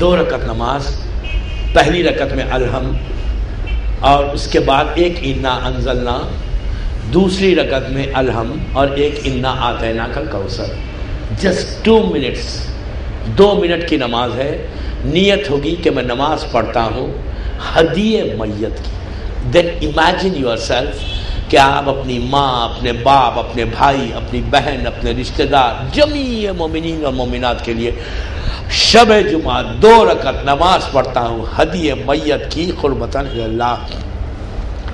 2 رکعت نماز، پہلی رکعت میں الحم اور اس کے بعد ایک انا انزلنا، دوسری رکعت میں الحم اور ایک انا آتیناک الکوثر. جسٹ 2 منٹس، 2 منٹ کی نماز ہے. نیت ہوگی کہ میں نماز پڑھتا ہوں ہدیہ میت کی. دین امیجن یور سیلف کہ آپ اپنی ماں، اپنے باپ، اپنے بھائی، اپنی بہن، اپنے رشتہ دار، جمیع مومنین اور مومنات کے لیے شب جمعہ 2 رکعت نماز پڑھتا ہوں ہدیہ میت کی قربتاً اللہ.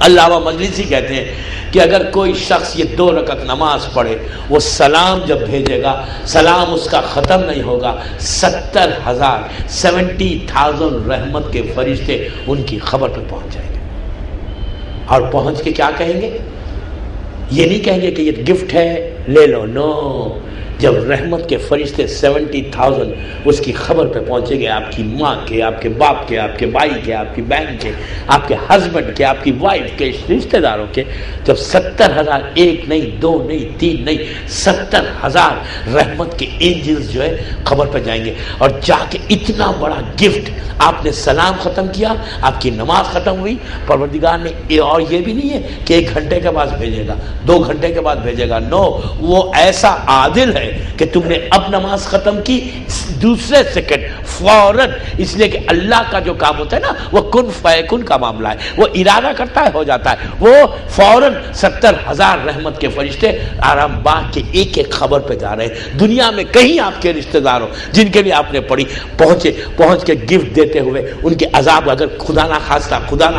علامہ مجلسی کہتے ہیں کہ اگر کوئی شخص یہ 2 رکعت نماز پڑھے، وہ سلام جب بھیجے گا سلام اس کا ختم نہیں ہوگا، 70,000 رحمت کے فرشتے ان کی خبر پہ پہنچ جائیں گے. اور پہنچ کے کیا کہیں گے؟ یہ نہیں کہیں گے کہ یہ گفٹ ہے لے لو، نو. جب رحمت کے فرشتے 70,000 اس کی خبر پہ پہنچیں گے، آپ کی ماں کے، آپ کے باپ کے، آپ کے بھائی کے، آپ کی بہن کے، آپ کے ہسبینڈ کے، آپ کی وائف کے، رشتہ داروں کے، جب 70,000 1 نہیں 2 نہیں 3 نہیں 70,000 رحمت کے اینجلز جو ہے خبر پہ جائیں گے. اور جا کے اتنا بڑا گفٹ، آپ نے سلام ختم کیا، آپ کی نماز ختم ہوئی، پروردگار نے اور یہ بھی نہیں ہے کہ 1 گھنٹے کے بعد بھیجے گا، 2 گھنٹے کے بعد بھیجے گا. نو، وہ ایسا عادل ہے کہ تم نے اب نماز ختم کی، دوسرے سیکنڈ فوراً، اس لیے کہ اللہ کا جو کام ہوتا ہے نا وہ کن فیکن کا معاملہ ہے، وہ ارادہ کرتا ہے ہو جاتا ہے. وہ فوراً 70,000 رحمت کے فرشتے آرام باغ کے ایک ایک خبر پہ جا رہے ہیں. دنیا میں کہیں آپ کے رشتہ دار ہو جن کے لیے آپ نے پڑھی، پہنچ کے گفٹ دیتے ہوئے ان کے عذاب، اگر خدا نہ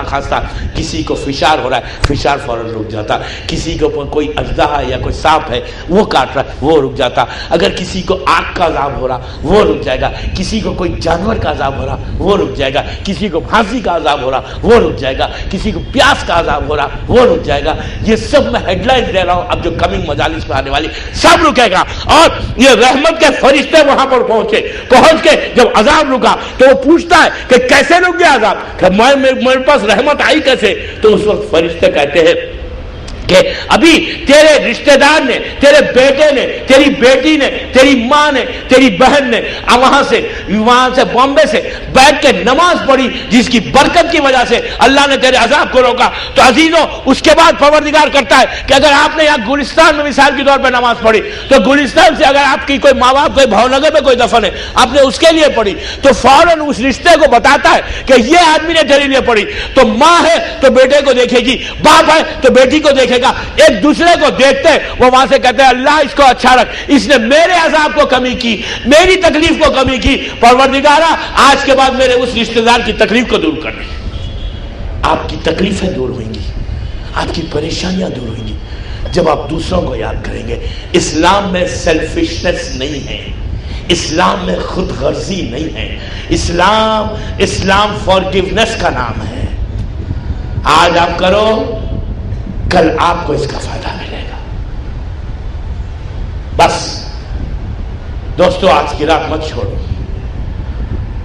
خواستہ کسی کو فشار ہو رہا ہے، فشار فوراً رک جاتا. کسی کو کوئی اژدہا یا کوئی سانپ ہے وہ کاٹ رہا ہے، وہ رک جاتا. اگر کسی کو آگ کا عذاب ہو رہا وہ رک جائے گا. کسی کو کوئی جانور کا عذاب ہو رہا وہ رک جائے گا. کسی کو پھانسی کا عذاب ہو رہا وہ رک جائے گا. کسی کو پیاس کا عذاب ہو رہا وہ رک جائے گا. یہ سب میں ہیڈ لائن دے رہا ہوں، اب جو کمنگ مجالس میں آنے والی سب رکے گا. اور یہ رحمت کے فرشتے وہاں پر پہنچ کے جب عذاب رکا تو وہ پوچھتا ہے کہ کیسے رک گیا عذاب، کہ میرے پاس رحمت آئی کیسے؟ تو اس وقت فرشتے کہتے ہیں کہ ابھی تیرے رشتہ دار نے، تیرے بیٹے نے، تیری بیٹی نے، تیری ماں نے، تیری بہن نے وہاں سے بامبے سے بیٹھ کے نماز پڑھی، جس کی برکت کی وجہ سے اللہ نے تیرے عذاب کو روکا. تو عزیزوں، اس کے بعد پروردگار کرتا ہے کہ اگر آپ نے یہاں گلستان میں مثال کے طور پہ نماز پڑھی، تو گلستان سے اگر آپ کی کوئی ماں باپ کوئی بھاونگر میں کوئی دفن ہے، آپ نے اس کے لیے پڑھی، تو فوراً اس رشتے کو بتاتا ہے کہ یہ آدمی نے تیرے لیے پڑھی. تو ماں ہے تو بیٹے کو دیکھے گی، باپ ہے تو بیٹی کو دیکھے گا. ایک دوسرے کو دیکھتے وہ وہاں سے کہتے ہیں اللہ اس کو اچھا رکھ، اس نے میرے عذاب کو کمی کی، میری تکلیف کو کمی کی. پروردگارا آج کے بعد میرے اس رشتہ دار کی تکلیف کو دور کرنے. آپ کی تکلیفیں دور ہوئیں گی، آپ کی پریشانیاں دور ہوئیں گی جب آپ دوسروں کو یاد کریں گے. اسلام میں سیلفشنس نہیں ہے، اسلام میں خود غرضی نہیں ہے. اسلام فارگیونیس کا نام ہے. آج آپ کرو، کل آپ کو اس کا فائدہ ملے گا. بس دوستو، آج کی رات مت چھوڑو.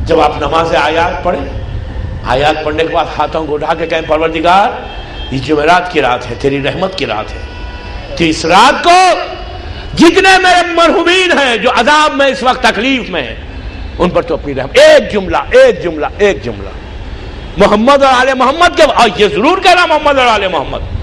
جب آپ نماز آیات پڑھیں، آیات پڑھنے کے بعد ہاتھوں کو اٹھا کے کہیں پروردگار یہ جمعرات کی رات ہے، تیری رحمت کی رات ہے. تو اس رات کو جتنے میرے مرحومین ہیں جو عذاب میں اس وقت تکلیف میں ہیں، ان پر تو اپنی رحمت. ایک جملہ محمد اور آل محمد کے، اور یہ ضرور کہنا محمد اور آل محمد.